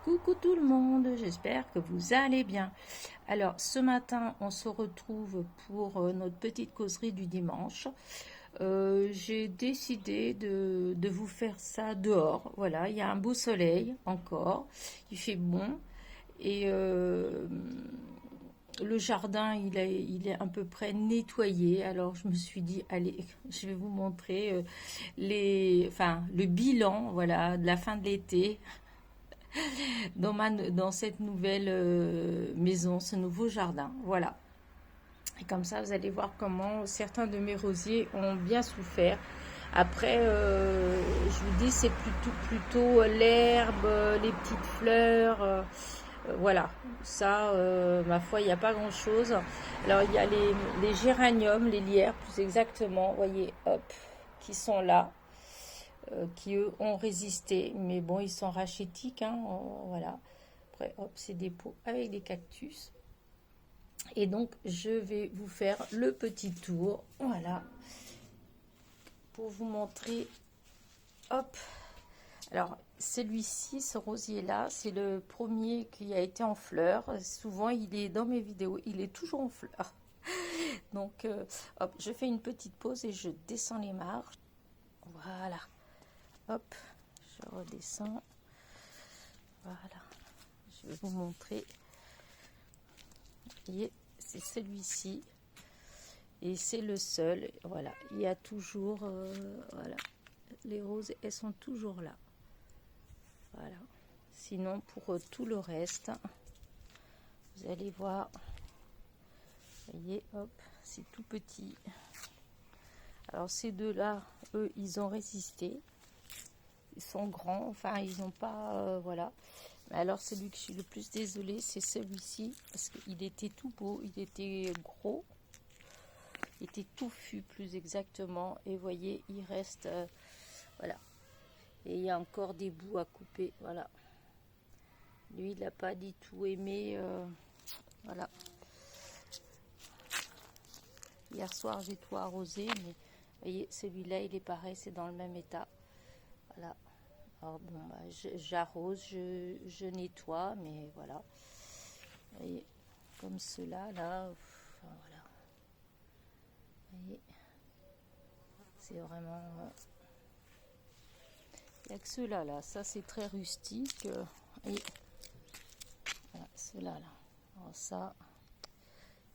Coucou tout le monde, j'espère que vous allez bien. Alors ce matin, on se retrouve pour notre petite causerie du dimanche. J'ai décidé de vous faire ça dehors. Voilà, il y a un beau soleil encore, il fait bon et le jardin il est à peu près nettoyé. Alors je me suis dit, allez, je vais vous montrer le bilan, voilà, de la fin de l'été dans cette nouvelle maison, ce nouveau jardin. Voilà. Et comme ça, vous allez voir comment certains de mes rosiers ont bien souffert. Après, je vous dis, c'est plutôt l'herbe, les petites fleurs. Voilà, ça, ma foi, il n'y a pas grand-chose. Alors, il y a les géraniums, les lierres plus exactement, vous voyez, hop, qui sont là. Qui eux ont résisté, mais bon, ils sont rachétiques, hein, voilà. Après, hop, c'est des pots avec des cactus. Et donc, je vais vous faire le petit tour, voilà, pour vous montrer, hop. Alors, celui-ci, ce rosier-là, c'est le premier qui a été en fleurs. Souvent, il est dans mes vidéos, il est toujours en fleurs. Donc, hop, je fais une petite pause et je descends les marches. Voilà. Hop, je redescends. Voilà, je vais vous montrer. Vous voyez, c'est celui-ci. Et c'est le seul. Voilà, il y a toujours, voilà, les roses, elles sont toujours là. Voilà. Sinon, pour tout le reste, vous allez voir. Vous voyez, hop, c'est tout petit. Alors, ces deux-là, eux, ils ont résisté. Ils sont grands, enfin, ils n'ont pas, voilà. Mais alors, celui que je suis le plus désolée, c'est celui-ci, parce qu'il était tout beau, il était gros, il était touffu plus exactement. Et vous voyez, il reste, voilà. Et il y a encore des bouts à couper, voilà. Lui, il n'a pas du tout aimé, voilà. Hier soir, j'ai tout arrosé, mais vous voyez, celui-là, il est pareil, c'est dans le même état. Voilà. Alors bon, bah, j'arrose, je nettoie, mais voilà. Vous voyez, comme ceux-là, là, enfin, voilà. Vous voyez, c'est vraiment... il n'y a que ceux-là, là. Ça, c'est très rustique. Et voilà, ceux-là, là. Alors ça,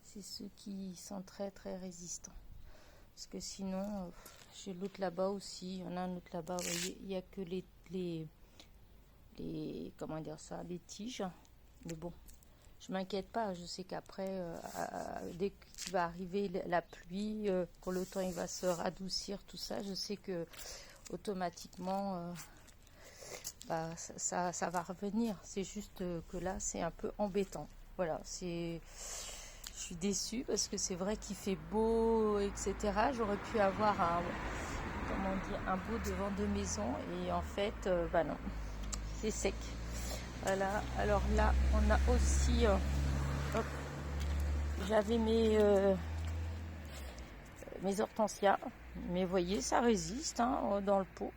c'est ceux qui sont très, très résistants. Parce que sinon, j'ai l'autre là-bas aussi. Il y en a un autre là-bas, vous voyez, il n'y a que les comment dire ça, les tiges. Mais bon, je m'inquiète pas, je sais qu'après, dès qu'il va arriver la pluie, quand le temps il va se radoucir, tout ça, je sais que automatiquement, bah, ça va revenir. C'est juste que là, c'est un peu embêtant. Voilà, je suis déçue parce que c'est vrai qu'il fait beau, etc. J'aurais pu avoir un beau devant de maison et en fait, bah non, c'est sec. Voilà, alors là, on a aussi, hop, j'avais mes hortensias, mais vous voyez, ça résiste, hein, dans le pot.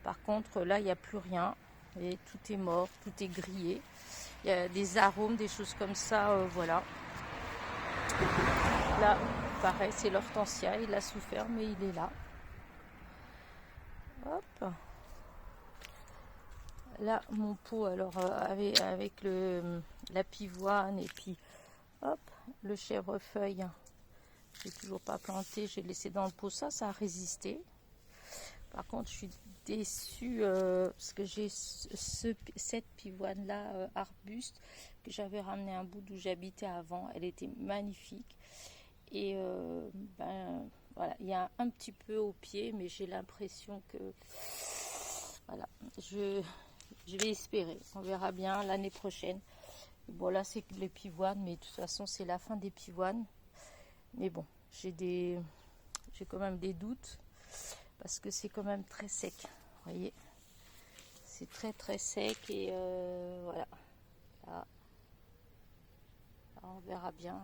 Par contre, là, il n'y a plus rien, et tout est mort, tout est grillé. Il y a des arômes, des choses comme ça, voilà. Là, pareil, c'est l'hortensia, il a souffert, mais il est là. Hop. Là, mon pot, alors, avec la pivoine et puis, hop, le chèvrefeuille. J'ai toujours pas planté, j'ai laissé dans le pot, ça a résisté. Par contre, je suis déçue parce que j'ai cette pivoine là, arbuste, que j'avais ramené un bout d'où j'habitais avant. Elle était magnifique. Et ben voilà, il y a un petit peu au pied, mais j'ai l'impression que voilà, je vais espérer. On verra bien l'année prochaine. Bon, là, c'est les pivoines, mais de toute façon, c'est la fin des pivoines. Mais bon, j'ai quand même des doutes parce que c'est quand même très sec. Vous voyez, c'est très très sec et voilà. Là, on verra bien.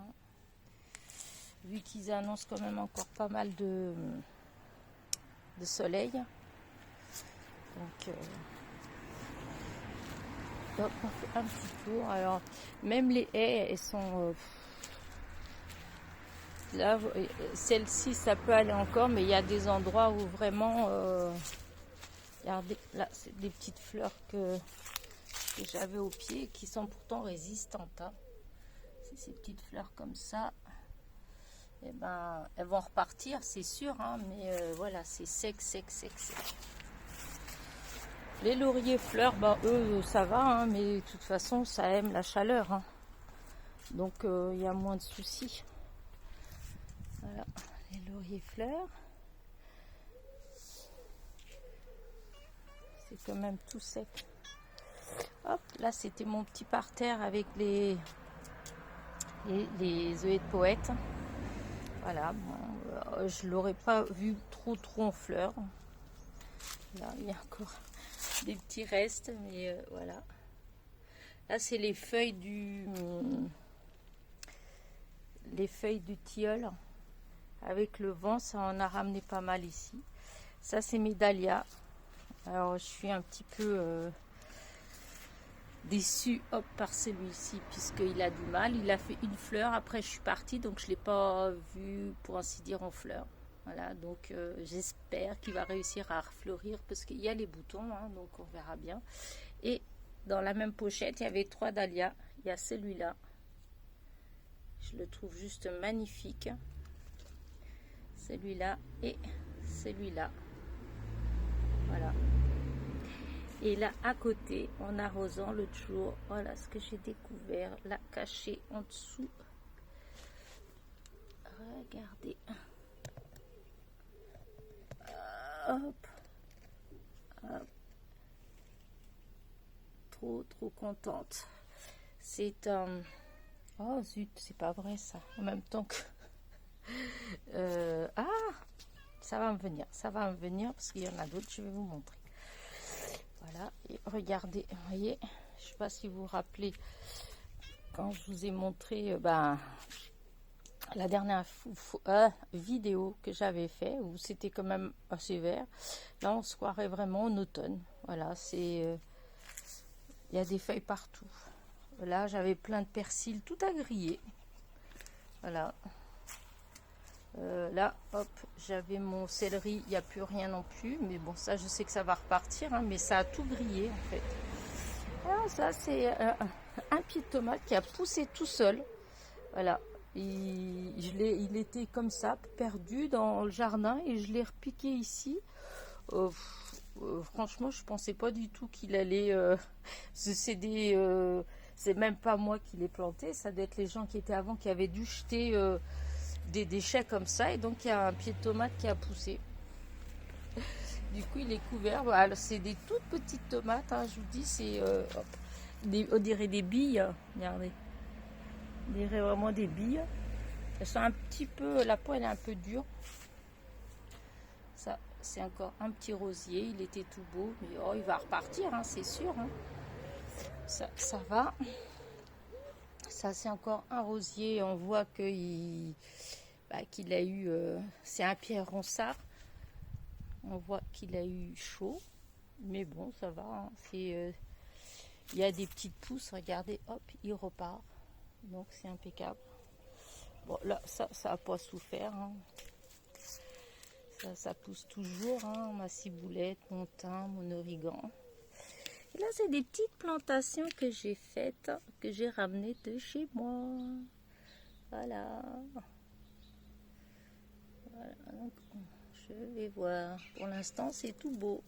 Vu qu'ils annoncent quand même encore pas mal de soleil. Donc hop, on fait un petit tour. Alors, même les haies, elles sont... là, celle-ci, ça peut aller encore, mais il y a des endroits où vraiment... regardez, là, c'est des petites fleurs que j'avais au pied qui sont pourtant résistantes. Hein. C'est ces petites fleurs comme ça. Et ben, elles vont repartir, c'est sûr, hein, mais voilà, c'est sec, sec, sec, sec. Les lauriers fleurs, ben, eux, ça va, hein, mais de toute façon, ça aime la chaleur. Hein. Donc, il y a moins de soucis. Voilà, les lauriers fleurs. C'est quand même tout sec. Hop, là, c'était mon petit parterre avec les œillets de poète. Voilà, bon, je l'aurais pas vu trop en fleurs. Là, il y a encore des petits restes, mais voilà. Là, c'est les feuilles du tilleul. Avec le vent, ça en a ramené pas mal ici. Ça, c'est mes dahlias. Alors, je suis un petit peu déçue par celui-ci, puisqu'il a du mal. Il a fait une fleur. Après, je suis partie, donc je ne l'ai pas vu, pour ainsi dire, en fleur. Voilà, donc j'espère qu'il va réussir à refleurir, parce qu'il y a les boutons, hein, donc on verra bien. Et dans la même pochette, il y avait 3 dahlias. Il y a celui-là. Je le trouve juste magnifique. Celui-là et celui-là. Voilà. Et là, à côté, en arrosant l'autre jour, voilà ce que j'ai découvert, là, caché en dessous. Regardez. Hop. Hop. Trop contente. C'est un... oh zut, c'est pas vrai ça. En même temps que... ah, ça va me venir parce qu'il y en a d'autres, je vais vous montrer. Voilà, et regardez, vous voyez, je sais pas si vous vous rappelez quand je vous ai montré la dernière vidéo que j'avais fait où c'était quand même assez vert. Là, on se croirait vraiment en automne. Voilà, c'est il y a des feuilles partout. Là, j'avais plein de persil tout à griller. Voilà. Là, hop, j'avais mon céleri, il n'y a plus rien non plus, mais bon, ça, je sais que ça va repartir, hein, mais ça a tout grillé, en fait. Alors, ça, c'est un pied de tomate qui a poussé tout seul. Voilà, il était comme ça, perdu dans le jardin, et je l'ai repiqué ici. Franchement, je pensais pas du tout qu'il allait... c'est même pas moi qui l'ai planté, ça doit être les gens qui étaient avant, qui avaient dû jeter... des déchets comme ça, et donc il y a un pied de tomate qui a poussé. Du coup, il est couvert. Voilà, c'est des toutes petites tomates, hein, je vous dis, c'est on dirait des billes. Regardez, on dirait vraiment des billes. Elles sont un petit peu, la peau elle est un peu dure. Ça, c'est encore un petit rosier. Il était tout beau, mais oh, il va repartir, hein, c'est sûr. Hein. Ça va. Ça, c'est encore un rosier. On voit qu'il a eu... c'est un pierre ronsard. On voit qu'il a eu chaud. Mais bon, ça va. Hein. Il y a des petites pousses. Regardez, hop, il repart. Donc, c'est impeccable. Bon, là, ça n'a pas souffert. Hein. Ça pousse toujours. Hein. Ma ciboulette, mon thym, mon origan. Et là, c'est des petites plantations que j'ai faites, que j'ai ramenées de chez moi. Voilà. Donc, je vais voir. Pour l'instant, c'est tout beau.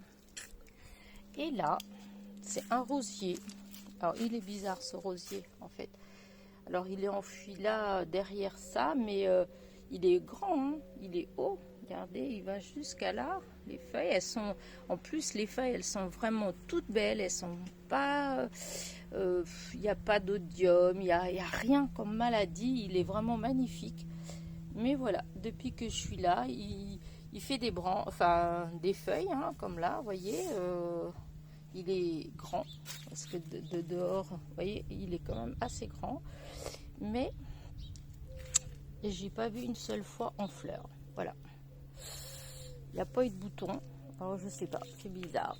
Et là, c'est un rosier. Alors, il est bizarre, ce rosier, en fait. Alors, il est enfui là, derrière ça, mais il est grand, hein. Il est haut. Regardez, il va jusqu'à là. Les feuilles, elles sont... En plus, les feuilles, elles sont vraiment toutes belles. Elles sont pas... Il n'y a pas d'odium, il n'y a rien comme maladie. Il est vraiment magnifique. Mais voilà, depuis que je suis là, il fait des des feuilles, hein, comme là, vous voyez. Il est grand, parce que de dehors, vous voyez, il est quand même assez grand. Mais j'ai pas vu une seule fois en fleurs. Voilà. Il n'y a pas eu de bouton. Alors je sais pas, c'est bizarre.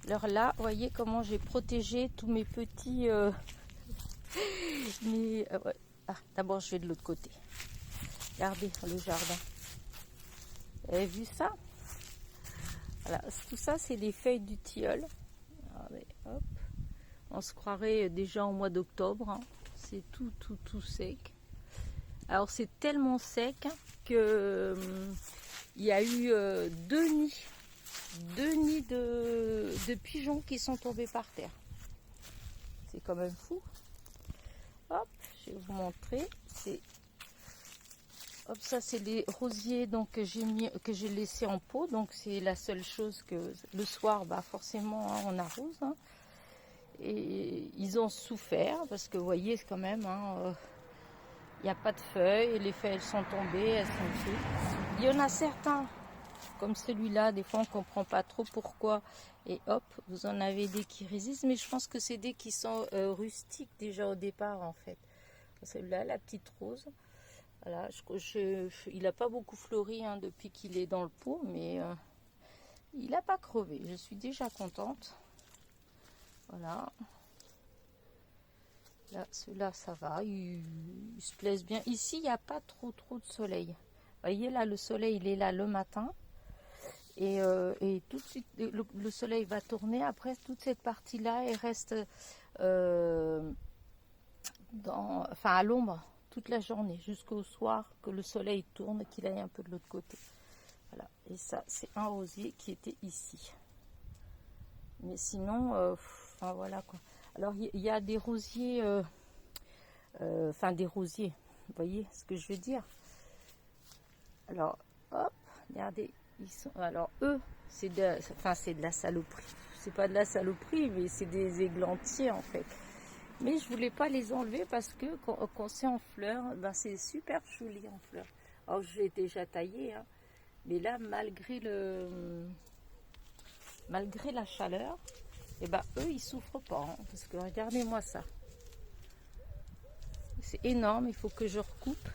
Alors là, vous voyez comment j'ai protégé tous mes petits... ouais. Ah, d'abord, je vais de l'autre côté. Regardez le jardin. Vous avez vu ça? Voilà, tout ça, c'est les feuilles du tilleul. Regardez, hop. On se croirait déjà au mois d'octobre. Hein. C'est tout sec. Alors, c'est tellement sec que il y a eu deux nids de pigeons qui sont tombés par terre. C'est quand même fou. Hop, je vais vous montrer. Hop, ça c'est les rosiers donc que j'ai laissé en pot. Donc c'est la seule chose que le soir, bah forcément, hein, on arrose. Hein. Et ils ont souffert parce que vous voyez quand même, hein, il n'y a pas de feuilles. Les feuilles elles sont tombées, elles sont toutes. Il y en a certains, comme celui-là, des fois on ne comprend pas trop pourquoi. Et hop, vous en avez des qui résistent. Mais je pense que c'est des qui sont rustiques déjà au départ en fait. Celui-là, la petite rose. Voilà, il n'a pas beaucoup fleuri hein, depuis qu'il est dans le pot, mais il n'a pas crevé. Je suis déjà contente. Voilà. Là, ceux-là, ça va. Ils se plaisent bien. Ici, il n'y a pas trop de soleil. Vous voyez, là, le soleil, il est là le matin. Et tout de suite, le soleil va tourner. Après, toute cette partie-là, elle reste à l'ombre toute la journée, jusqu'au soir, que le soleil tourne, qu'il aille un peu de l'autre côté. Voilà. Et ça, c'est un rosier qui était ici. Mais sinon, enfin voilà quoi. Alors, il y a des rosiers, des rosiers, vous voyez ce que je veux dire? Alors, hop, regardez, alors eux, c'est de la saloperie. C'est pas de la saloperie, mais c'est des églantiers en fait. Mais je voulais pas les enlever parce que quand c'est en fleurs, ben c'est super joli en fleurs. Alors je l'ai déjà taillé, hein, mais là malgré la chaleur, et ben eux ils souffrent pas, hein, parce que regardez-moi ça. C'est énorme, il faut que je recoupe.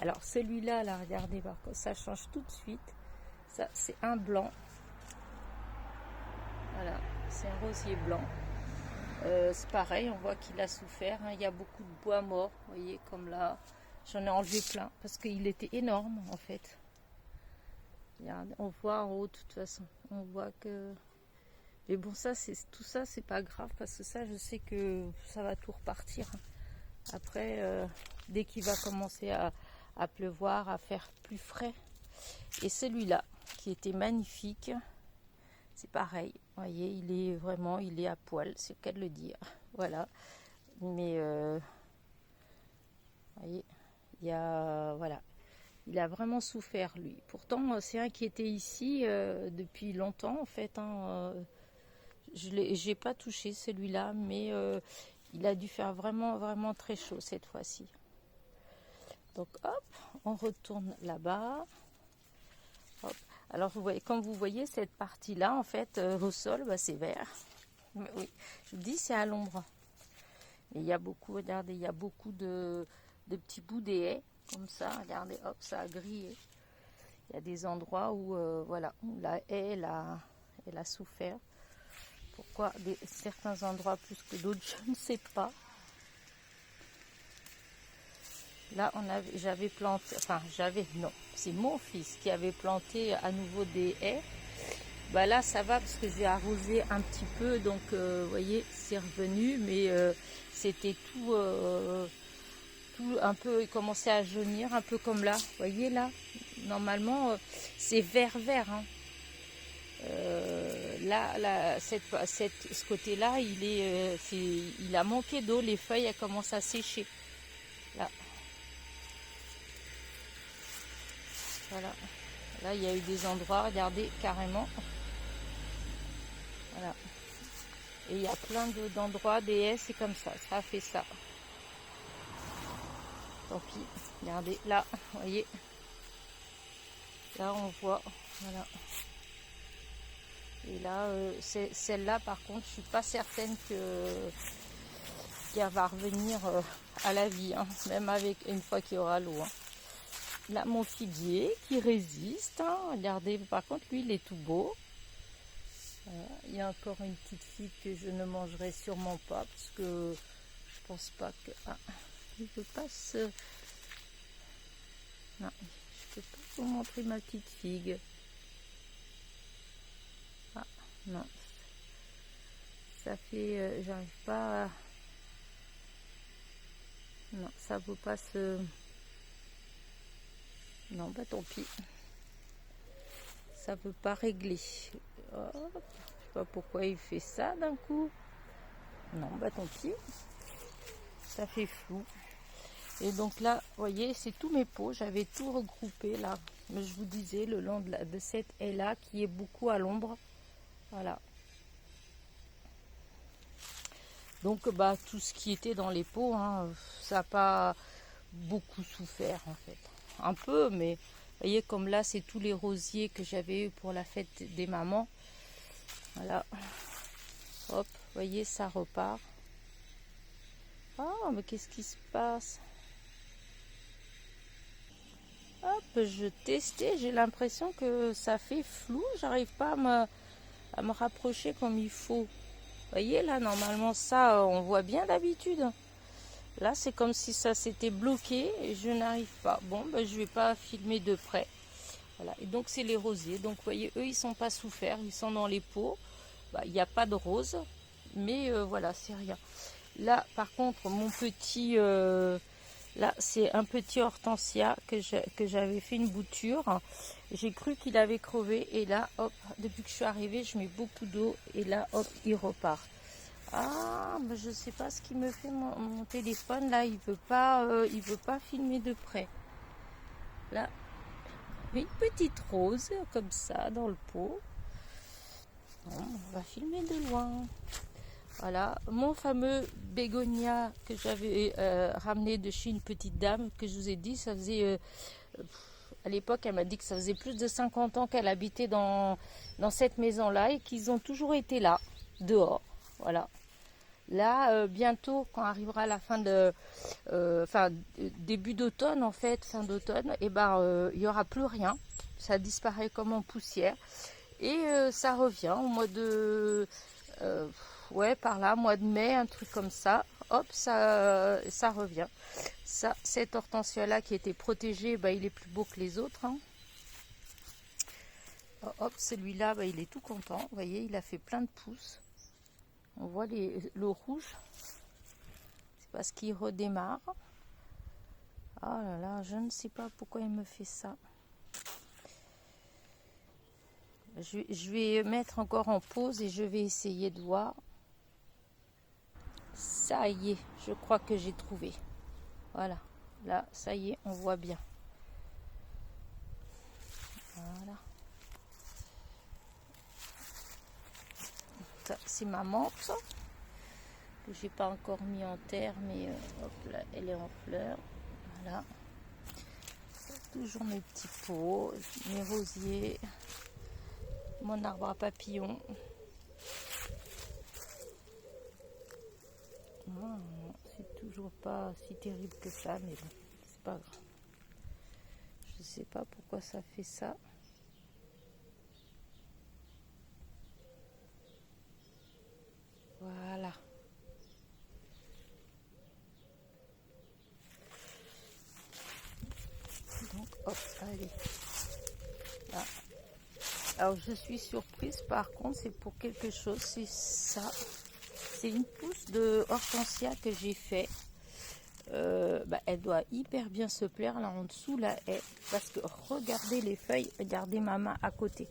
Alors celui-là, là, regardez, ça change tout de suite. Ça c'est un blanc. Voilà, c'est un rosier blanc. C'est pareil, on voit qu'il a souffert. Hein. Il y a beaucoup de bois mort, vous voyez, comme là. J'en ai enlevé plein parce qu'il était énorme en fait. Regardez, on voit en haut de toute façon. On voit que. Mais bon, tout ça, c'est pas grave parce que ça, je sais que ça va tout repartir. Après, dès qu'il va commencer à pleuvoir, à faire plus frais. Et celui-là, qui était magnifique. C'est pareil, vous voyez, il est à poil, c'est le cas de le dire. Voilà, mais vous voyez, il a vraiment souffert lui. Pourtant, c'est un qui était ici depuis longtemps en fait. Hein, j'ai pas touché celui-là, mais il a dû faire vraiment très chaud cette fois-ci. Donc hop, on retourne là-bas. Hop. Alors, comme vous voyez, cette partie-là, en fait, au sol, bah, c'est vert. Mais oui, je vous dis, c'est à l'ombre. Mais il y a beaucoup, regardez, il y a beaucoup de petits bouts des haies, comme ça. Regardez, hop, ça a grillé. Il y a des endroits où, voilà, où la haie, elle a souffert. Pourquoi certains endroits plus que d'autres, je ne sais pas. Là, non, c'est mon fils qui avait planté à nouveau des haies. Bah là, ça va parce que j'ai arrosé un petit peu, donc vous voyez, c'est revenu, mais c'était tout un peu, il commençait à jaunir, un peu comme là. Vous voyez là, normalement, c'est vert. Hein. Ce côté-là, il a manqué d'eau, les feuilles elles commencent à sécher. Là. Voilà. Là, il y a eu des endroits, regardez, carrément. Voilà. Et il y a plein d'endroits, des haies, c'est comme ça. Ça a fait ça. Tant pis. Regardez, là, vous voyez. Là, on voit. Voilà. Et là, celle-là, par contre, je suis pas certaine qu'elle va revenir à la vie. Hein, même avec une fois qu'il y aura l'eau. Hein. Là, mon figuier qui résiste. Hein. Regardez, par contre, lui, il est tout beau. Il y a encore une petite figue que je ne mangerai sûrement pas parce que je pense pas que... Ah, il veut pas se... Non, je peux pas vous montrer ma petite figue. Ah, non. Ça fait... j'arrive pas à... Non, ça veut pas se... Non, bah tant pis. Ça veut pas régler. Oh, je sais pas pourquoi il fait ça d'un coup. Non, bah tant pis. Ça fait flou. Et donc là, vous voyez, c'est tous mes pots. J'avais tout regroupé là. Mais je vous disais, le long de cette haie-là, qui est beaucoup à l'ombre. Voilà. Donc, bah, tout ce qui était dans les pots, hein, ça n'a pas beaucoup souffert en fait. Un peu, mais vous voyez, comme là, c'est tous les rosiers que j'avais eu pour la fête des mamans. Voilà. Hop, vous voyez, ça repart. Ah, mais qu'est-ce qui se passe? Hop, je testais, j'ai l'impression que ça fait flou. J'arrive pas à me rapprocher comme il faut. Vous voyez, là, normalement, ça, on voit bien d'habitude. Là, c'est comme si ça s'était bloqué et je n'arrive pas. Bon, ben, je vais pas filmer de près. Voilà. Et donc, c'est les rosiers. Donc, vous voyez, eux, ils sont pas souffert. Ils sont dans les pots. Bah, il n'y a pas de rose. Mais voilà, c'est rien. Là, par contre, mon petit... là, c'est un petit hortensia que j'avais fait une bouture. J'ai cru qu'il avait crevé. Et là, hop, depuis que je suis arrivée, je mets beaucoup d'eau. Et là, hop, il repart. Ah, mais je sais pas ce qui me fait mon téléphone. Là, il veut pas filmer de près. Là, une petite rose, comme ça, dans le pot. Bon, on va filmer de loin. Voilà, mon fameux bégonia que j'avais ramené de chez une petite dame, que je vous ai dit, ça faisait... à l'époque, elle m'a dit que ça faisait plus de 50 ans qu'elle habitait dans cette maison-là et qu'ils ont toujours été là, dehors. Voilà. Là, bientôt, quand arrivera la fin de... début d'automne, en fait, fin d'automne, et ben, il n'y aura plus rien. Ça disparaît comme en poussière. Et ça revient au mois de... ouais, par là, mois de mai, un truc comme ça. Hop, ça revient. Ça, cet hortensia-là qui était protégé, bah, il est plus beau que les autres. Hein. Oh, hop, celui-là, bah, il est tout content. Vous voyez, il a fait plein de pousses. On voit le rouge. C'est parce qu'il redémarre. Oh là là, je ne sais pas pourquoi il me fait ça. Je vais mettre encore en pause et je vais essayer de voir. Ça y est, je crois que j'ai trouvé. Voilà, là, ça y est, on voit bien. Voilà. Ça, c'est ma menthe que j'ai pas encore mis en terre, mais hop là, elle est en fleurs. Voilà. Toujours mes petits pots, mes rosiers, mon arbre à papillons. C'est toujours pas si terrible que ça, mais bon, c'est pas grave. Je sais pas pourquoi ça fait ça. Voilà. Donc, hop, allez. Là. Alors, je suis surprise, par contre, c'est pour quelque chose, c'est ça. C'est une pousse de hortensia que j'ai fait. Bah, elle doit hyper bien se plaire là en dessous, la haie. Parce que regardez les feuilles, regardez ma main à côté.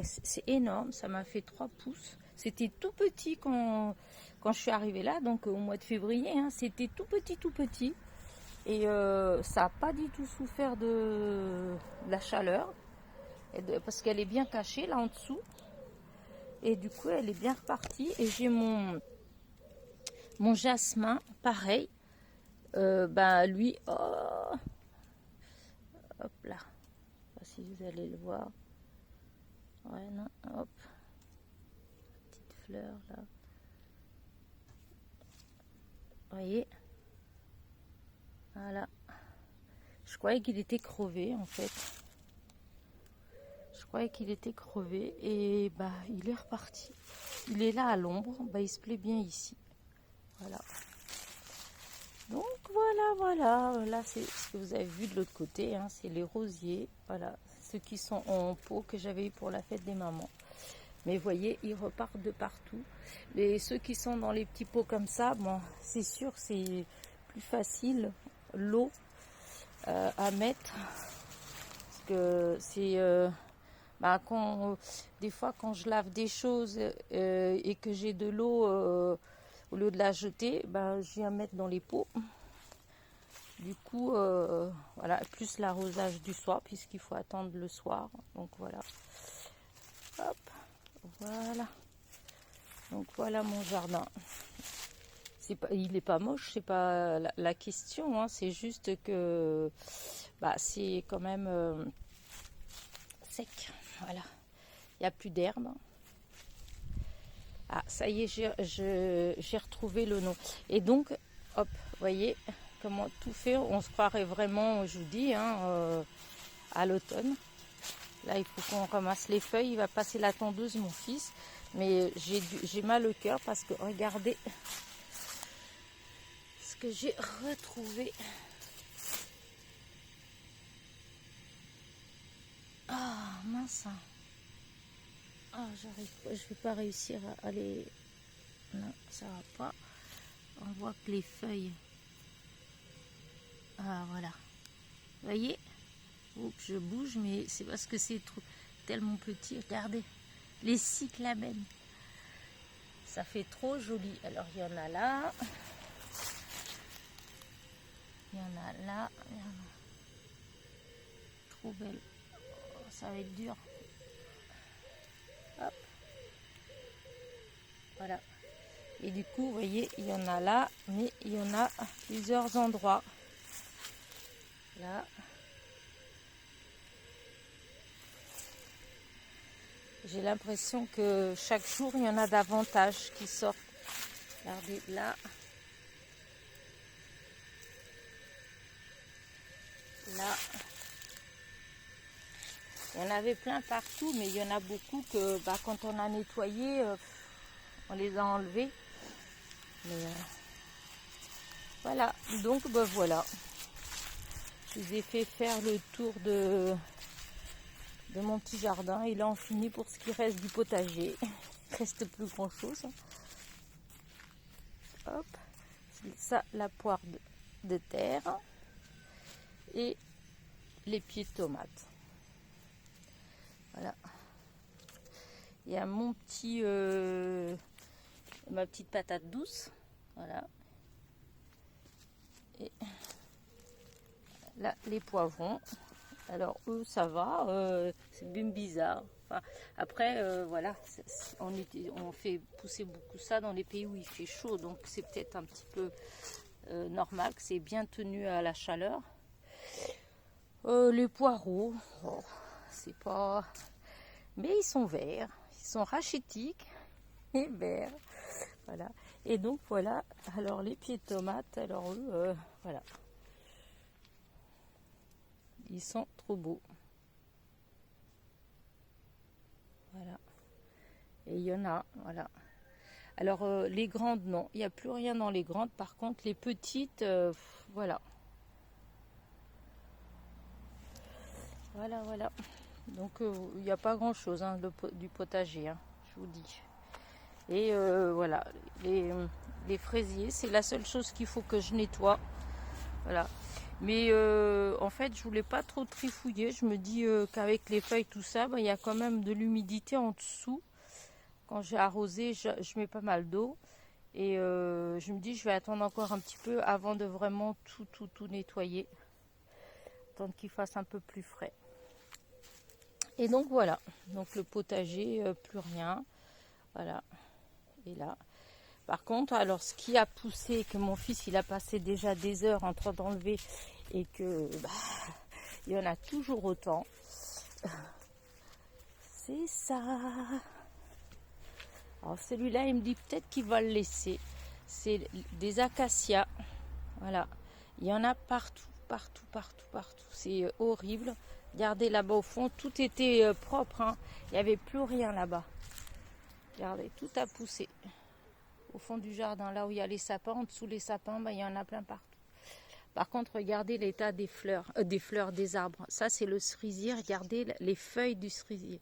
C'est énorme, ça m'a fait 3 pouces. C'était tout petit quand je suis arrivée là, donc au mois de février. Hein, c'était tout petit, tout petit. Et ça n'a pas du tout souffert de la chaleur. Parce qu'elle est bien cachée là en dessous. Et du coup, elle est bien repartie. Et j'ai mon jasmin, pareil. Ben lui, oh, hop là. Je sais pas si vous allez le voir. Ouais, non, hop. Petite fleur là. Vous voyez? Voilà. Je croyais qu'il était crevé en fait. Je croyais qu'il était crevé et bah il est reparti. Il est là à l'ombre, bah il se plaît bien ici. Voilà. Donc voilà. Là c'est ce que vous avez vu de l'autre côté, hein, c'est les rosiers. Voilà, ceux qui sont en pot que j'avais eu pour la fête des mamans. Mais vous voyez, ils repartent de partout. Et ceux qui sont dans les petits pots comme ça, bon, c'est sûr que c'est plus facile l'eau à mettre. Parce que c'est... bah, des fois, quand je lave des choses et que j'ai de l'eau, au lieu de la jeter, bah, je viens mettre dans les pots. Du coup, voilà, plus l'arrosage du soir, puisqu'il faut attendre le soir. Donc voilà. Hop, voilà. Donc voilà mon jardin. Il n'est pas moche, c'est pas la question, hein, c'est juste que bah, c'est quand même sec. Voilà, il n'y a plus d'herbe. Ah, ça y est, j'ai retrouvé le nom. Et donc, hop, vous voyez comment tout fait. On se croirait vraiment, je vous dis, hein, à l'automne. Là, il faut qu'on ramasse les feuilles. Il va passer la tondeuse, mon fils. Mais j'ai mal au cœur parce que, regardez ce que j'ai retrouvé. Ah, mince. Ah, j'arrive pas. Je vais pas réussir à les... Non, ça va pas. On voit que les feuilles... Ah, voilà. Vous voyez? Oups, je bouge, mais c'est parce que c'est tellement petit. Regardez, les cyclamènes. Ça fait trop joli. Alors, il y en a là. Il y en a là. Il y en a... Trop belle. Oh, ça va être dur. Hop. Voilà. Et du coup, vous voyez, il y en a là, mais il y en a à plusieurs endroits. Là. J'ai l'impression que chaque jour, il y en a davantage qui sortent. Regardez, là. Là. Il y en avait plein partout, mais il y en a beaucoup que bah, quand on a nettoyé, on les a enlevés. Mais voilà, donc bah, voilà. Je vous ai fait faire le tour de mon petit jardin. Et là, on finit pour ce qui reste du potager. Il ne reste plus grand chose. Hop, ça, la poire de terre et les pieds de tomates. Voilà. Il y a mon petit, ma petite patate douce. Voilà. Et là, les poivrons. Alors eux, ça va. C'est bien bizarre. Enfin, après, voilà, on fait pousser beaucoup ça dans les pays où il fait chaud. Donc c'est peut-être un petit peu normal que c'est bien tenu à la chaleur. Les poireaux, oh, c'est pas... Mais ils sont verts. Ils sont rachitiques et verts. Voilà. Et donc voilà. Alors les pieds de tomates, alors eux, voilà. Ils sont trop beaux. Voilà. Et il y en a, voilà. Alors les grandes, non. Il n'y a plus rien dans les grandes. Par contre, les petites, voilà. Voilà. Donc il n'y a pas grand chose hein, du potager, hein, je vous dis. Et voilà, les fraisiers, c'est la seule chose qu'il faut que je nettoie. Voilà. Mais en fait, je voulais pas trop trifouiller. Je me dis qu'avec les feuilles, tout ça, il y a quand même de l'humidité en dessous. Quand j'ai arrosé, je mets pas mal d'eau. Et je me dis, je vais attendre encore un petit peu avant de vraiment tout nettoyer. Attendre qu'il fasse un peu plus frais. Et donc voilà. Donc le potager, plus rien. Voilà. Et là. Par contre, alors ce qui a poussé, que mon fils il a passé déjà des heures en train d'enlever et que bah, il y en a toujours autant, c'est ça. Alors celui-là, il me dit peut-être qu'il va le laisser. C'est des acacias. Voilà. Il y en a partout. C'est horrible. Regardez là-bas au fond, tout était propre, hein. Il n'y avait plus rien là-bas. Regardez, tout a poussé. Au fond du jardin, là où il y a les sapins, en dessous les sapins, il y en a plein partout. Par contre, regardez l'état des fleurs, des arbres. Ça, c'est le cerisier. Regardez les feuilles du cerisier.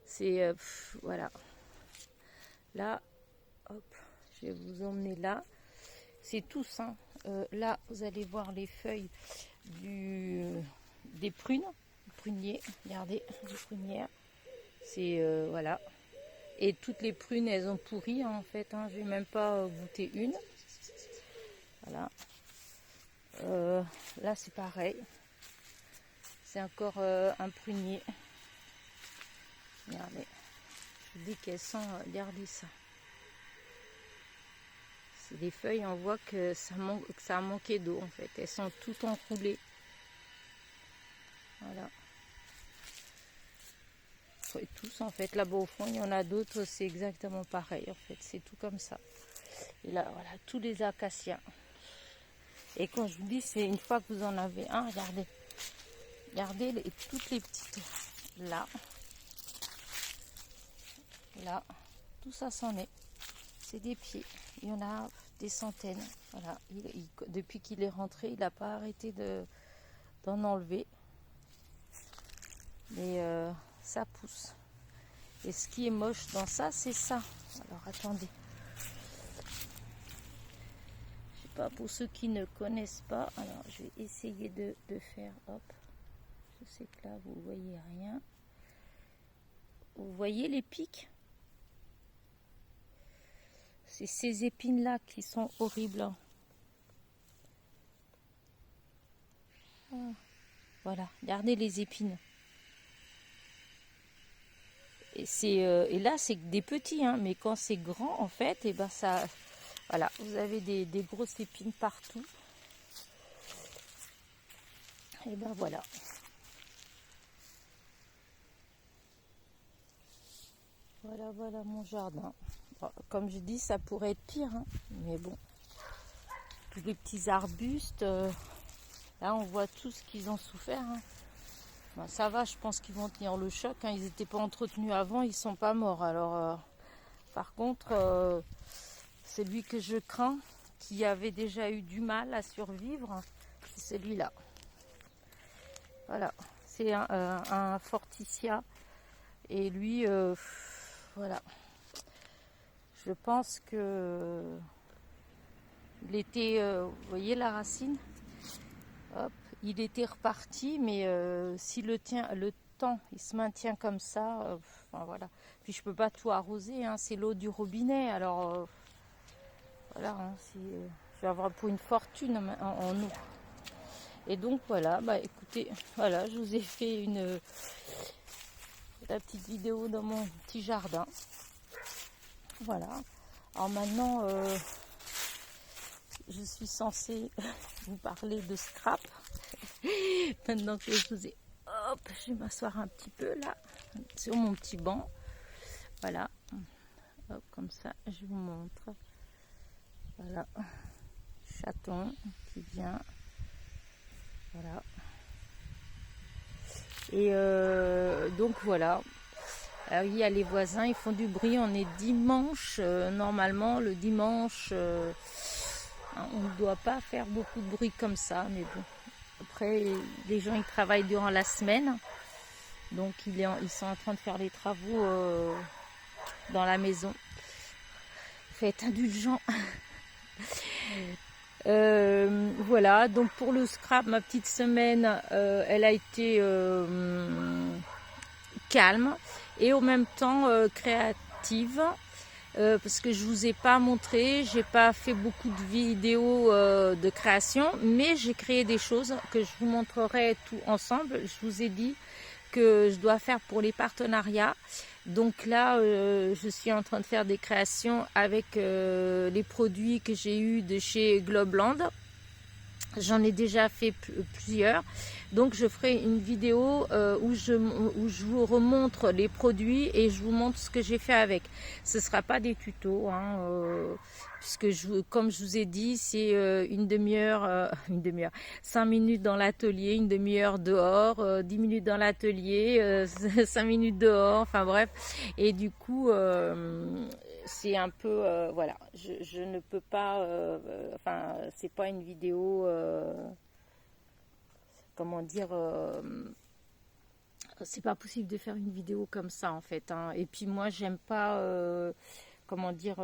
C'est, voilà. Là, hop, je vais vous emmener là. C'est tous, hein. Là, vous allez voir les feuilles des prunes, pruniers. Regardez, les prunières. C'est, voilà. Et toutes les prunes, elles ont pourri, hein, en fait. Hein. Je vais même pas goûter une. Voilà. Là, c'est pareil. C'est encore un prunier. Regardez. Je vous dis qu'elles sont... regardez ça. C'est des feuilles, on voit que ça a manqué d'eau, en fait. Elles sont toutes enroulées. Voilà. Et tous, en fait. Là-bas, au fond, il y en a d'autres. C'est exactement pareil, en fait. C'est tout comme ça. Et là, voilà. Tous les acacias. Et quand je vous dis, c'est une fois que vous en avez un, regardez. Regardez toutes les petites. Là. Là. Tout ça s'en est. C'est des pieds. Il y en a des centaines. Voilà. Depuis qu'il est rentré, il n'a pas arrêté d'en enlever. Mais ça pousse. Et ce qui est moche dans ça, c'est ça. Alors, attendez. Pour ceux qui ne connaissent pas, alors je vais essayer de faire, hop, je sais que là vous voyez rien. Vous voyez les pics? C'est ces épines là qui sont horribles. Ah, voilà, regardez les épines. Et là c'est des petits, hein, mais quand c'est grand en fait, et ben ça... Voilà, vous avez des grosses épines partout. Et ben voilà. Voilà mon jardin. Bon, comme je dis, ça pourrait être pire, hein, mais bon. Tous les petits arbustes, là on voit tout ce qu'ils ont souffert. Hein. Bon, ça va, je pense qu'ils vont tenir le choc. Hein. Ils n'étaient pas entretenus avant, ils ne sont pas morts. Alors, par contre... celui que je crains, qui avait déjà eu du mal à survivre, c'est celui-là. Voilà, c'est un Forsythia. Et lui, voilà. Je pense que il était, vous voyez la racine, hop, il était reparti, mais si le temps, il se maintient comme ça, enfin, voilà. Puis je peux pas tout arroser, hein, c'est l'eau du robinet, alors... voilà, hein, je vais avoir pour une fortune en eau. Et donc voilà, bah écoutez, voilà, je vous ai fait la petite vidéo dans mon petit jardin. Voilà. Alors maintenant, je suis censée vous parler de scrap. Maintenant que je vous ai... Hop, je vais m'asseoir un petit peu là, sur mon petit banc. Voilà. Hop, comme ça, je vous montre. Voilà, chaton qui vient, voilà. Et donc voilà. Alors, il y a les voisins, ils font du bruit. On est dimanche, normalement le dimanche, on ne doit pas faire beaucoup de bruit comme ça, mais bon. Après, les gens ils travaillent durant la semaine, donc ils sont en train de faire les travaux dans la maison. Faites indulgent. Voilà, donc pour le scrap, ma petite semaine, elle a été calme et en même temps créative, parce que je vous ai pas montré, j'ai pas fait beaucoup de vidéos de création, mais j'ai créé des choses que je vous montrerai tout ensemble. Je vous ai dit que je dois faire pour les partenariats. Donc là, je suis en train de faire des créations avec les produits que j'ai eus de chez Globland. J'en ai déjà fait plusieurs. Donc je ferai une vidéo où je vous remontre les produits et je vous montre ce que j'ai fait avec. Ce ne sera pas des tutos, hein, puisque comme je vous ai dit, c'est une demi-heure, 5 minutes dans l'atelier, une demi-heure dehors, 10 minutes dans l'atelier, 5 minutes dehors, enfin bref. Et du coup, c'est un peu, voilà, je ne peux pas, enfin, c'est pas une vidéo, comment dire, c'est pas possible de faire une vidéo comme ça en fait, hein. Et puis moi, j'aime pas, comment dire,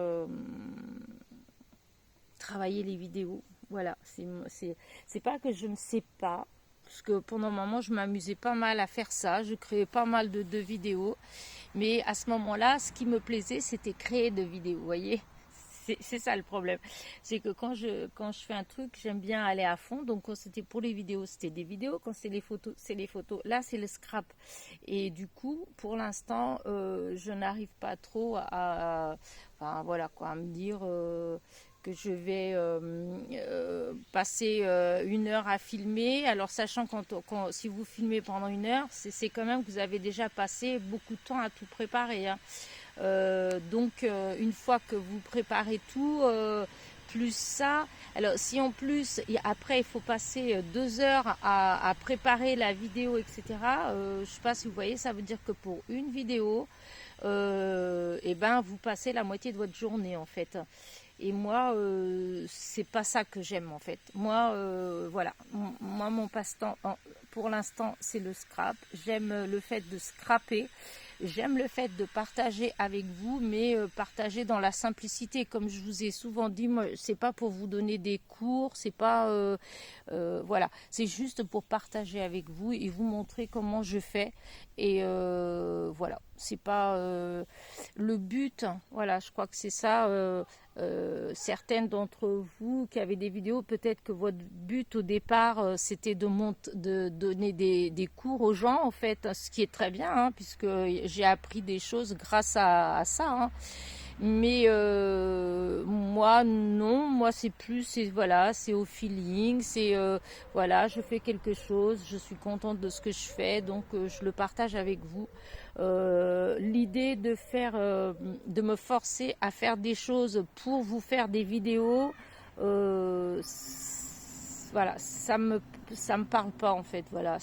travailler les vidéos. Voilà, c'est pas que je ne sais pas, parce que pendant un moment, je m'amusais pas mal à faire ça, je créais pas mal de vidéos, mais à ce moment-là, ce qui me plaisait, c'était créer de vidéos, vous voyez. C'est ça le problème. C'est que quand je fais un truc, j'aime bien aller à fond. Donc quand c'était pour les vidéos, c'était des vidéos. Quand c'est les photos, c'est les photos. Là, c'est le scrap. Et du coup, pour l'instant, je n'arrive pas trop enfin, voilà, quoi, à me dire que je vais passer 1 heure à filmer. Alors sachant si vous filmez pendant 1 heure, c'est quand même que vous avez déjà passé beaucoup de temps à tout préparer, hein. Donc une fois que vous préparez tout, plus ça, alors si en plus après il faut passer 2 heures à préparer la vidéo, etc., je sais pas si vous voyez, ça veut dire que pour une vidéo, et ben vous passez la moitié de votre journée en fait. Et moi, c'est pas ça que j'aime en fait. Moi, voilà, moi mon passe-temps pour l'instant c'est le scrap. J'aime le fait de scraper. J'aime le fait de partager avec vous, mais partager dans la simplicité. Comme je vous ai souvent dit, moi, c'est pas pour vous donner des cours, c'est pas, voilà, c'est juste pour partager avec vous et vous montrer comment je fais. Et voilà, c'est pas le but. Voilà, je crois que c'est ça. Certaines d'entre vous qui avez des vidéos, peut-être que votre but au départ c'était de donner des cours aux gens en fait, ce qui est très bien, hein, puisque j'ai appris des choses grâce à ça, hein. Mais moi non, moi c'est plus, voilà, c'est au feeling, c'est voilà, je fais quelque chose, je suis contente de ce que je fais, donc je le partage avec vous. L'idée de me forcer à faire des choses pour vous faire des vidéos, voilà, ça me parle pas en fait. Voilà,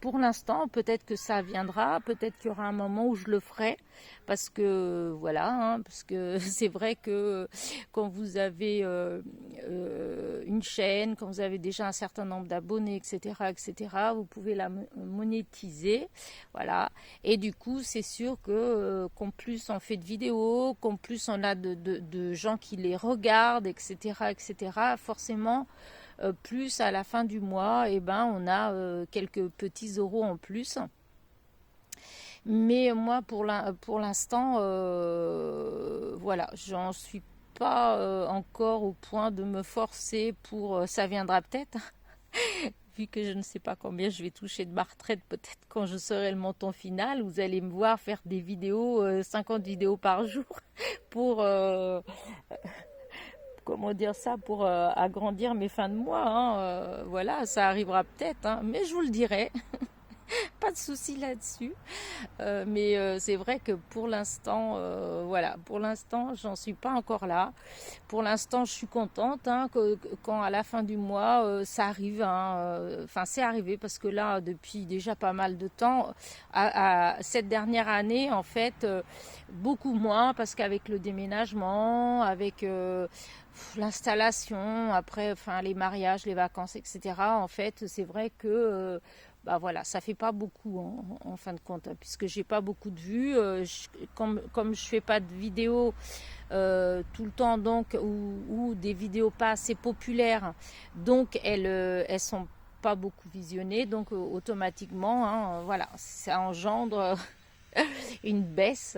pour l'instant, peut-être que ça viendra, peut-être qu'il y aura un moment où je le ferai, parce que voilà, hein, parce que c'est vrai que quand vous avez une chaîne, quand vous avez déjà un certain nombre d'abonnés, etc., vous pouvez la monétiser, voilà. Et du coup, c'est sûr que qu'en plus on fait de vidéos, qu'en plus on a de gens qui les regardent, etc., forcément. Plus à la fin du mois, et ben, on a quelques petits euros en plus. Mais moi, pour l'instant, voilà, j'en suis pas encore au point de me forcer pour... ça viendra peut-être, vu que je ne sais pas combien je vais toucher de ma retraite, peut-être quand je serai le montant final, vous allez me voir faire des vidéos, 50 vidéos par jour, pour... comment dire ça, pour agrandir mes fins de mois, hein, voilà, ça arrivera peut-être, hein, mais je vous le dirai. Pas de souci là-dessus. Mais c'est vrai que pour l'instant, voilà, pour l'instant, j'en suis pas encore là. Pour l'instant, je suis contente, hein, quand à la fin du mois, ça arrive, hein, enfin, c'est arrivé parce que là, depuis déjà pas mal de temps, cette dernière année, en fait, beaucoup moins parce qu'avec le déménagement, avec l'installation, après, enfin, les mariages, les vacances, etc., en fait, c'est vrai que bah voilà, ça fait pas beaucoup en fin de compte, hein, puisque j'ai pas beaucoup de vues. Comme je fais pas de vidéos tout le temps, donc ou des vidéos pas assez populaires, donc elles sont pas beaucoup visionnées, donc automatiquement, hein, voilà, ça engendre une baisse,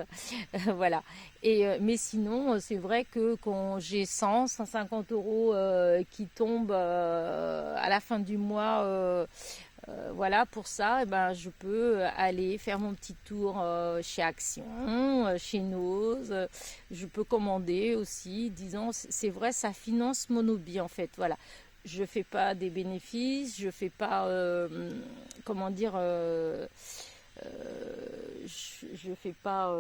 voilà. Et mais sinon, c'est vrai que quand j'ai 150 euros qui tombent à la fin du mois. Voilà, pour ça, eh ben, je peux aller faire mon petit tour chez Action, chez Nose. Je peux commander aussi. Disons, c'est vrai, ça finance mon hobby en fait. Voilà, je fais pas des bénéfices, je fais pas, comment dire, je fais pas.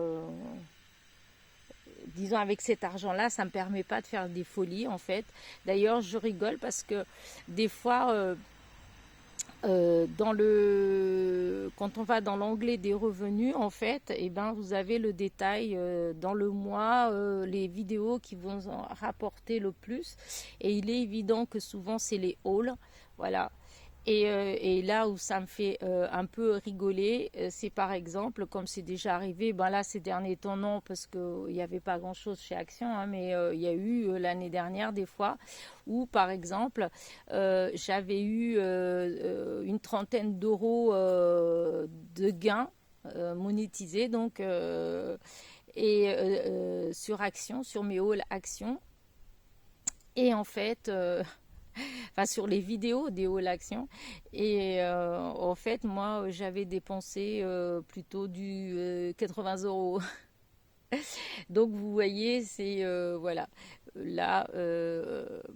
disons avec cet argent-là, ça me permet pas de faire des folies en fait. D'ailleurs, je rigole parce que des fois, quand on va dans l'onglet des revenus, en fait, eh ben, vous avez le détail dans le mois, les vidéos qui vont en rapporter le plus. Et il est évident que souvent, c'est les hauls. Voilà. Et là où ça me fait un peu rigoler, c'est par exemple, comme c'est déjà arrivé, ben là ces derniers temps non, parce qu'il n'y avait pas grand-chose chez Action, hein, mais il y a eu l'année dernière des fois où par exemple j'avais eu une trentaine d'euros de gains monétisés donc sur Action, sur mes halls Action. Et en fait, enfin sur les vidéos des All Action. Et en fait, moi, j'avais dépensé plutôt du 80 euros. Donc, vous voyez, c'est voilà. Là,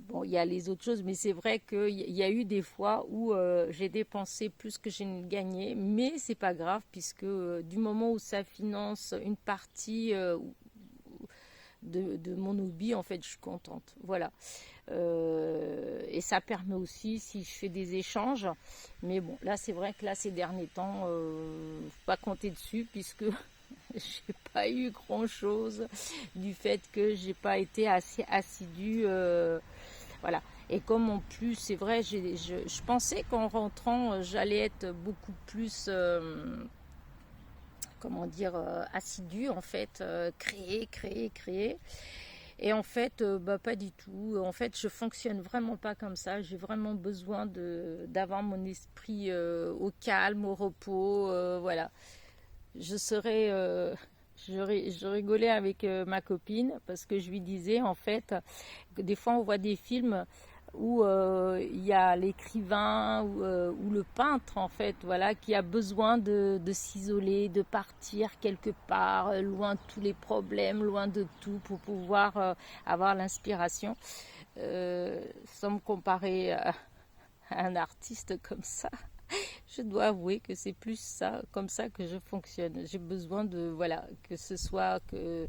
bon, il y a les autres choses, mais c'est vrai qu'il y a eu des fois où j'ai dépensé plus que j'ai gagné, mais c'est pas grave puisque du moment où ça finance une partie de mon hobby, en fait, je suis contente. Voilà. Et ça permet aussi si je fais des échanges. Mais bon, là, c'est vrai que là, ces derniers temps, faut pas compter dessus puisque j'ai pas eu grand-chose du fait que j'ai pas été assez assidue. Voilà. Et comme en plus, c'est vrai, je pensais qu'en rentrant, j'allais être beaucoup plus comment dire, assidue en fait, créer. Et en fait, bah, pas du tout. En fait, je fonctionne vraiment pas comme ça. J'ai vraiment besoin d'avoir mon esprit au calme, au repos. Voilà. Je serais, je rigolais avec ma copine parce que je lui disais en fait que des fois on voit des films où il y a l'écrivain ou le peintre en fait, voilà, qui a besoin de s'isoler, de partir quelque part, loin de tous les problèmes, loin de tout, pour pouvoir avoir l'inspiration. Sans me comparer à un artiste comme ça, je dois avouer que c'est plus ça, comme ça que je fonctionne. J'ai besoin de, voilà, que ce soit que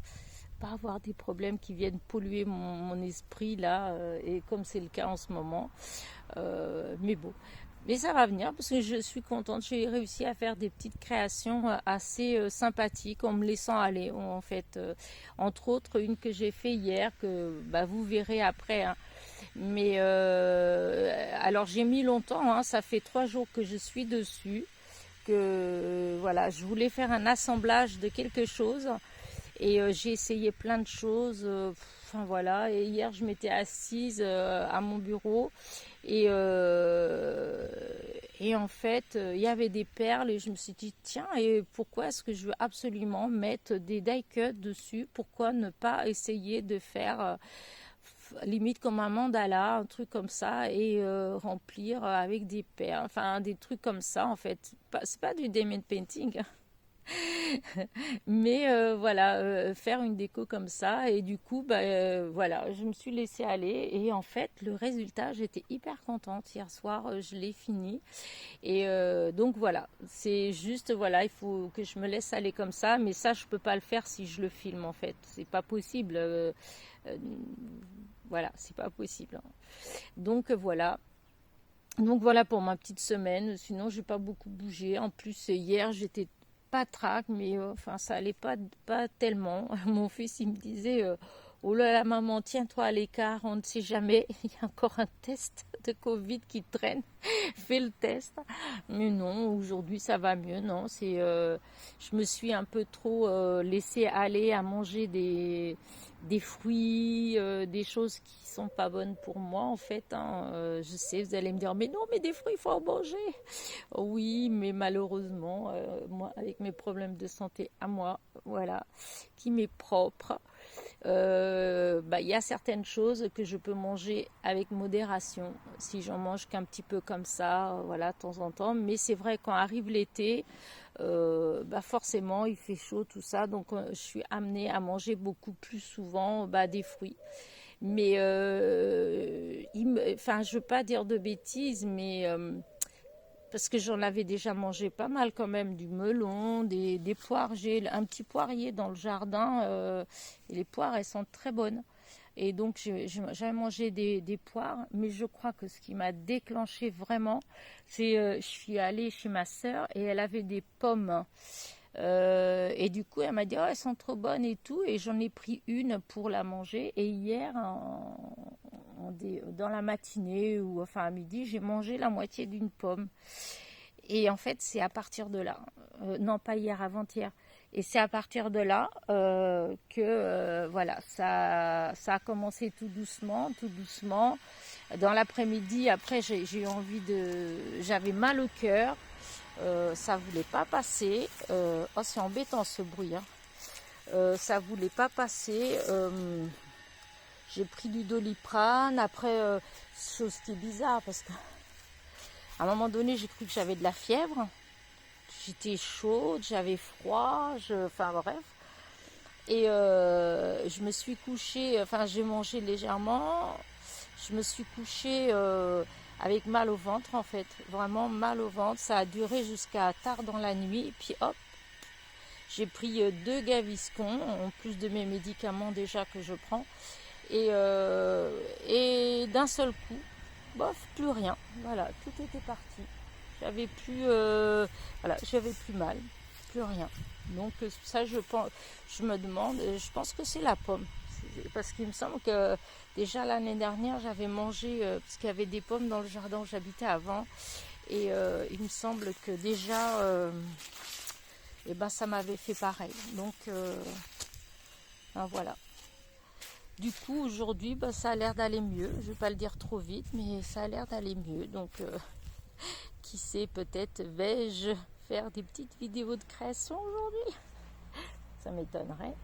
pas avoir des problèmes qui viennent polluer mon esprit là, et comme c'est le cas en ce moment. Mais bon, mais ça va venir parce que je suis contente. J'ai réussi à faire des petites créations assez sympathiques en me laissant aller. En fait, entre autres, une que j'ai fait hier que bah, vous verrez après. Hein. Mais alors j'ai mis longtemps. Hein, ça fait 3 jours que je suis dessus. Que voilà, je voulais faire un assemblage de quelque chose. Et j'ai essayé plein de choses. Enfin voilà. Et hier, je m'étais assise à mon bureau. Et en fait, il y avait des perles. Et je me suis dit, tiens, et pourquoi est-ce que je veux absolument mettre des die cuts dessus? Pourquoi ne pas essayer de faire limite comme un mandala, un truc comme ça, et remplir avec des perles. Enfin, des trucs comme ça, en fait. C'est pas du diamond painting. Mais voilà, faire une déco comme ça. Et du coup, bah, voilà, je me suis laissée aller. Et en fait, le résultat, j'étais hyper contente. Hier soir, je l'ai fini. Et donc voilà, c'est juste, voilà, il faut que je me laisse aller comme ça. Mais ça, je peux pas le faire si je le filme, en fait. C'est pas possible. Voilà, c'est pas possible. Donc voilà. Donc voilà pour ma petite semaine. Sinon, j'ai pas beaucoup bougé. En plus, hier, j'étais pas trac, mais enfin, ça allait pas tellement. Mon fils, il me disait oh là là, maman, tiens-toi à l'écart, on ne sait jamais. Il y a encore un test de Covid qui traîne. Fais le test. Mais non, aujourd'hui, ça va mieux. Non, je me suis un peu trop laissée aller à manger des fruits, des choses qui sont pas bonnes pour moi en fait. Hein. Je sais, vous allez me dire, mais non, mais des fruits, il faut en manger. Oui, mais malheureusement, moi, avec mes problèmes de santé à moi, voilà, qui m'est propre, bah, y a certaines choses que je peux manger avec modération. Si j'en mange qu'un petit peu comme ça, voilà, de temps en temps. Mais c'est vrai, quand arrive l'été, bah forcément, il fait chaud, tout ça. Donc, je suis amenée à manger beaucoup plus souvent bah, des fruits. Mais, enfin, je veux pas dire de bêtises, mais parce que j'en avais déjà mangé pas mal quand même, du melon, des poires. J'ai un petit poirier dans le jardin et les poires, elles sont très bonnes. Et donc, j'avais mangé des poires, mais je crois que ce qui m'a déclenché vraiment, c'est je suis allée chez ma sœur et elle avait des pommes. Et du coup, elle m'a dit, oh, elles sont trop bonnes et tout. Et j'en ai pris une pour la manger. Et hier, dans la matinée ou enfin à midi, j'ai mangé la moitié d'une pomme. Et en fait, c'est à partir de là, non pas hier, avant-hier, et c'est à partir de là que voilà, ça a commencé tout doucement, tout doucement. Dans l'après-midi, après, j'ai eu envie j'avais mal au cœur, ça voulait pas passer. Oh, c'est embêtant ce bruit, hein. Ça voulait pas passer. J'ai pris du Doliprane. Après, chose qui est bizarre parce que à un moment donné, j'ai cru que j'avais de la fièvre. J'étais chaude, j'avais froid, enfin bref. Et je me suis couchée, enfin j'ai mangé légèrement. Je me suis couchée avec mal au ventre en fait. Vraiment mal au ventre. Ça a duré jusqu'à tard dans la nuit. Et puis hop, j'ai pris 2 Gaviscon, en plus de mes médicaments déjà que je prends. Et d'un seul coup, bof, plus rien. Voilà, tout était parti. J'avais plus, voilà, j'avais plus mal, plus rien. Donc ça, je me demande, je pense que c'est la pomme, parce qu'il me semble que déjà l'année dernière, j'avais mangé, parce qu'il y avait des pommes dans le jardin où j'habitais avant, et il me semble que déjà, et ben ça m'avait fait pareil. Donc ben voilà. Du coup, aujourd'hui, bah, ça a l'air d'aller mieux. Je ne vais pas le dire trop vite, mais ça a l'air d'aller mieux. Donc, qui sait, peut-être vais-je faire des petites vidéos de création aujourd'hui. Ça m'étonnerait.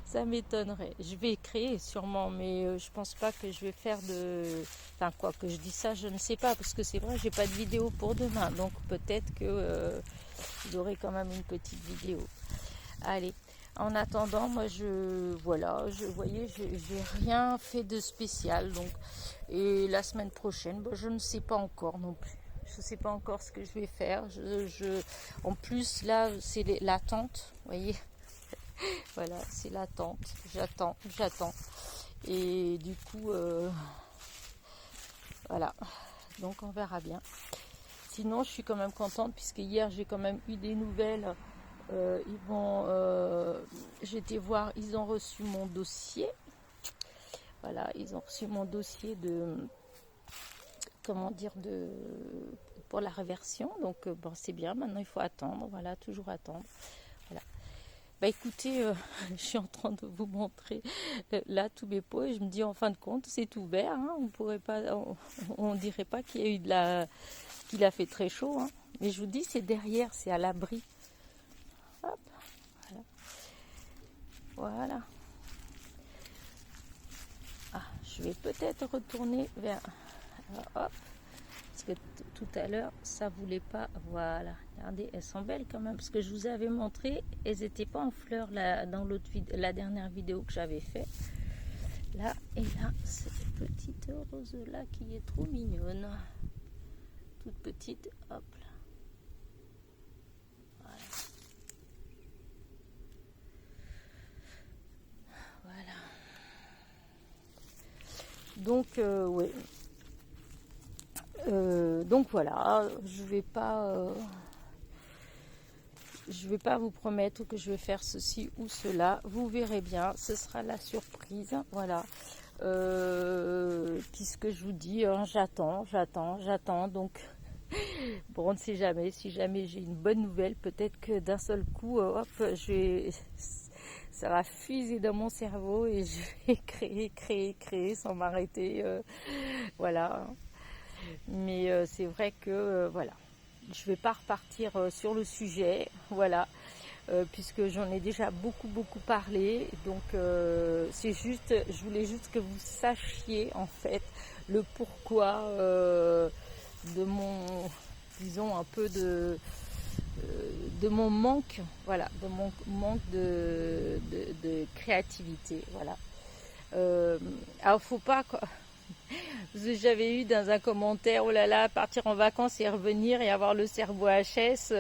Ça m'étonnerait. Je vais créer sûrement, mais je pense pas que je vais faire Enfin, quoi que je dis ça, je ne sais pas, parce que c'est vrai, j'ai pas de vidéo pour demain. Donc, peut-être que j'aurai quand même une petite vidéo. Allez. En attendant, moi voyez, j'ai rien fait de spécial. Donc, et la semaine prochaine, je ne sais pas encore non plus. Je ne sais pas encore ce que je vais faire. En plus, là, c'est l'attente. Vous voyez, voilà, c'est l'attente. J'attends. Et du coup, voilà. Donc, on verra bien. Sinon, je suis quand même contente puisque hier, j'ai quand même eu des nouvelles. J'étais voir, ils ont reçu mon dossier. Voilà, ils ont reçu mon dossier pour la réversion. Donc bon, c'est bien. Maintenant, il faut attendre. Voilà, toujours attendre. Voilà. Bah écoutez, je suis en train de vous montrer là tous mes pots et je me dis en fin de compte, c'est ouvert. Hein, on dirait pas qu'il y a eu qu'il a fait très chaud. Hein. Mais je vous dis, c'est derrière, c'est à l'abri. Hop, voilà. Ah, je vais peut-être retourner vers... hop, parce que tout à l'heure, ça voulait pas... Voilà, regardez, elles sont belles quand même, parce que je vous avais montré, elles n'étaient pas en fleurs là, dans la dernière vidéo que j'avais fait. Là, et là, cette petite rose-là qui est trop mignonne. Toute petite, hop là. Donc, ouais. Donc voilà, je vais pas vous promettre que je vais faire ceci ou cela. Vous verrez bien, ce sera la surprise. Voilà. Puisque je vous dis, hein, j'attends. Donc, bon, on ne sait jamais. Si jamais j'ai une bonne nouvelle, peut-être que d'un seul coup, hop, ça va fuser dans mon cerveau et je vais créer sans m'arrêter. Voilà. Mais c'est vrai que voilà, je vais pas repartir sur le sujet, voilà, puisque j'en ai déjà beaucoup parlé. Donc je voulais juste que vous sachiez en fait le pourquoi de mon, disons un peu de mon manque, voilà, de mon manque de créativité, voilà. Alors faut pas J'avais eu dans un commentaire, oh là là, partir en vacances et revenir et avoir le cerveau HS,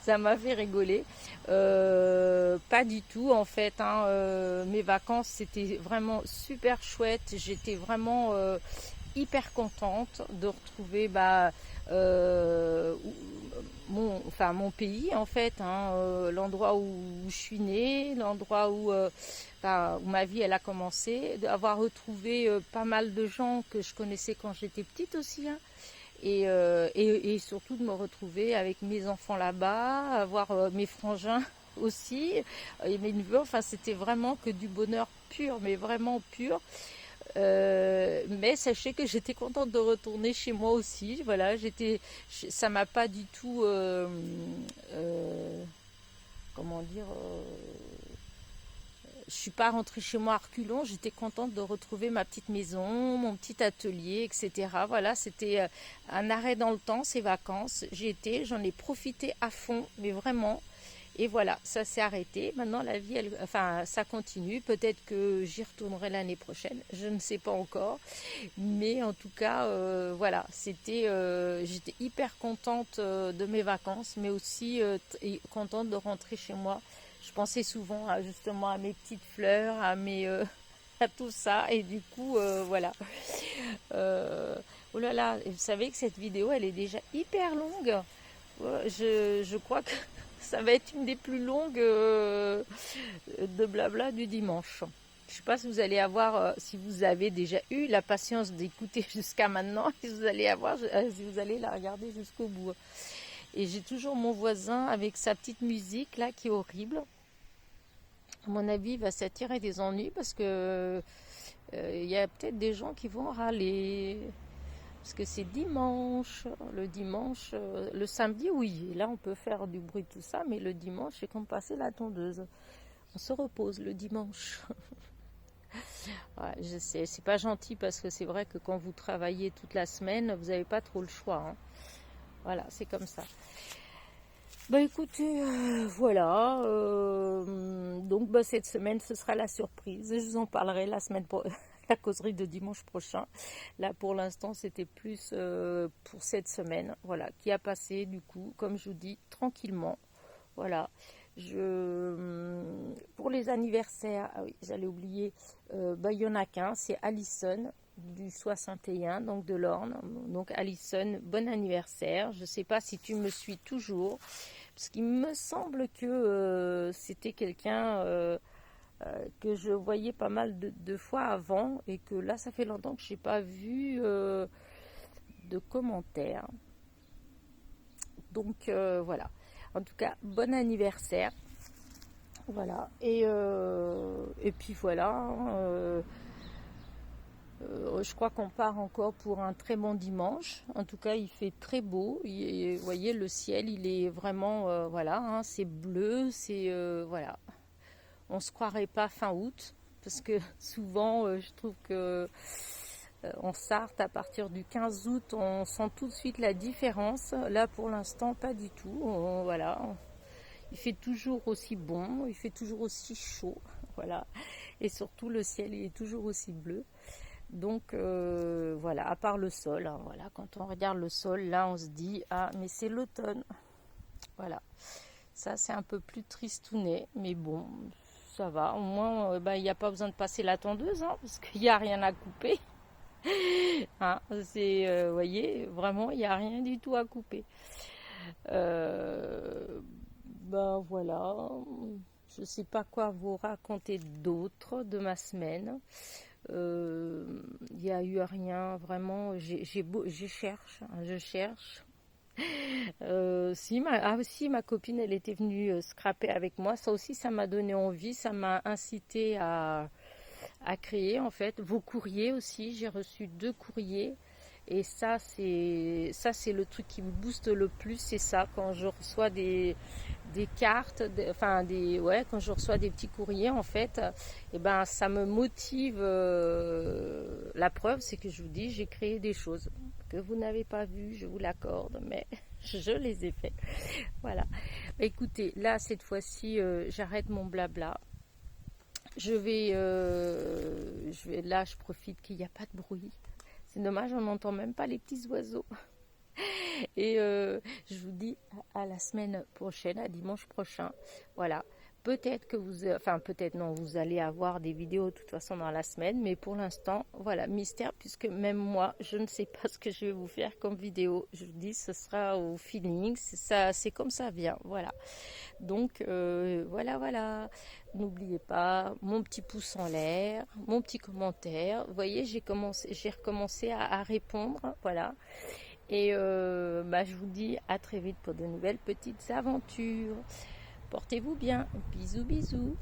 ça m'a fait rigoler. Pas du tout en fait, hein. Mes vacances c'était vraiment super chouette. J'étais vraiment hyper contente de retrouver mon pays en fait, hein, l'endroit où je suis née, l'endroit où ma vie elle a commencé, d'avoir retrouvé pas mal de gens que je connaissais quand j'étais petite aussi, hein, et surtout de me retrouver avec mes enfants là-bas, avoir mes frangins aussi, et mes neveux, enfin c'était vraiment que du bonheur pur, mais vraiment pur. Mais sachez que j'étais contente de retourner chez moi aussi. Voilà, ça m'a pas du tout, comment dire, je suis pas rentrée chez moi à reculons. J'étais contente de retrouver ma petite maison, mon petit atelier, etc. Voilà, c'était un arrêt dans le temps, ces vacances. J'en ai profité à fond, mais vraiment. Et voilà, ça s'est arrêté. Maintenant, la vie, ça continue. Peut-être que j'y retournerai l'année prochaine. Je ne sais pas encore. Mais en tout cas, voilà, j'étais hyper contente de mes vacances, mais aussi contente de rentrer chez moi. Je pensais souvent justement à mes petites fleurs, à tout ça. Et du coup, voilà. Oh là là, vous savez que cette vidéo, elle est déjà hyper longue. Je crois que ça va être une des plus longues de blabla du dimanche. Je ne sais pas si vous allez avoir, si vous avez déjà eu la patience d'écouter jusqu'à maintenant, si vous allez la regarder jusqu'au bout. Et j'ai toujours mon voisin avec sa petite musique là qui est horrible. À mon avis, il va s'attirer des ennuis parce que il y a peut-être des gens qui vont râler. Parce que c'est dimanche, le samedi oui, là on peut faire du bruit tout ça, mais le dimanche c'est comme passer la tondeuse. On se repose le dimanche. Ouais, je sais, c'est pas gentil parce que c'est vrai que quand vous travaillez toute la semaine, vous n'avez pas trop le choix, hein. Voilà, c'est comme ça. Bah écoutez, voilà. Donc cette semaine, ce sera la surprise. Je vous en parlerai la semaine prochaine. La causerie de dimanche prochain. Là, pour l'instant, c'était plus pour cette semaine, voilà, qui a passé, du coup, comme je vous dis, tranquillement. Voilà. Pour les anniversaires, ah oui, j'allais oublier, il y en a qu'un, c'est Alison du 61, donc de l'Orne. Donc Alison, bon anniversaire. Je ne sais pas si tu me suis toujours, parce qu'il me semble que c'était quelqu'un que je voyais pas mal de fois avant et que là ça fait longtemps que je n'ai pas vu de commentaires. Donc voilà. En tout cas, bon anniversaire. Voilà. Et puis voilà. Je crois qu'on part encore pour un très bon dimanche. En tout cas, il fait très beau. Vous voyez, le ciel, il est vraiment, voilà, hein, c'est bleu, c'est, voilà. On ne se croirait pas fin août, parce que souvent, je trouve que en Sarthe, à partir du 15 août, on sent tout de suite la différence. Là, pour l'instant, pas du tout. Voilà. Il fait toujours aussi bon, il fait toujours aussi chaud. Voilà. Et surtout, le ciel, il est toujours aussi bleu. Donc, voilà, à part le sol. Hein, voilà. Quand on regarde le sol, là, on se dit, ah, mais c'est l'automne. Voilà. Ça, c'est un peu plus tristounet, mais bon, ça va. Au moins, il n'y a pas besoin de passer la tondeuse, hein, parce qu'il n'y a rien à couper. Hein, vous voyez, vraiment, il n'y a rien du tout à couper. Voilà. Je ne sais pas quoi vous raconter d'autre de ma semaine. Il n'y a eu rien, vraiment. Je cherche. Si ma copine elle était venue scraper avec moi, ça aussi ça m'a donné envie, ça m'a incité à créer en fait. Vos courriers aussi, j'ai reçu 2 courriers et ça c'est le truc qui me booste le plus, c'est ça, quand je reçois des cartes, quand je reçois des petits courriers en fait, et ben ça me motive. La preuve c'est que je vous dis, j'ai créé des choses que vous n'avez pas vues, je vous l'accorde, mais je les ai fait. Voilà. Écoutez, là cette fois-ci, j'arrête mon blabla. Je là, je profite qu'il n'y a pas de bruit. C'est dommage, on n'entend même pas les petits oiseaux. Et je vous dis à la semaine prochaine, à dimanche prochain. Voilà. Peut-être que peut-être non, vous allez avoir des vidéos de toute façon dans la semaine, mais pour l'instant, voilà, mystère, puisque même moi, je ne sais pas ce que je vais vous faire comme vidéo. Je vous dis, ce sera au feeling, c'est comme ça vient, voilà. Donc, voilà. N'oubliez pas mon petit pouce en l'air, mon petit commentaire. Vous voyez, j'ai recommencé à répondre, voilà. Et je vous dis à très vite pour de nouvelles petites aventures. Portez-vous bien. Bisous, bisous.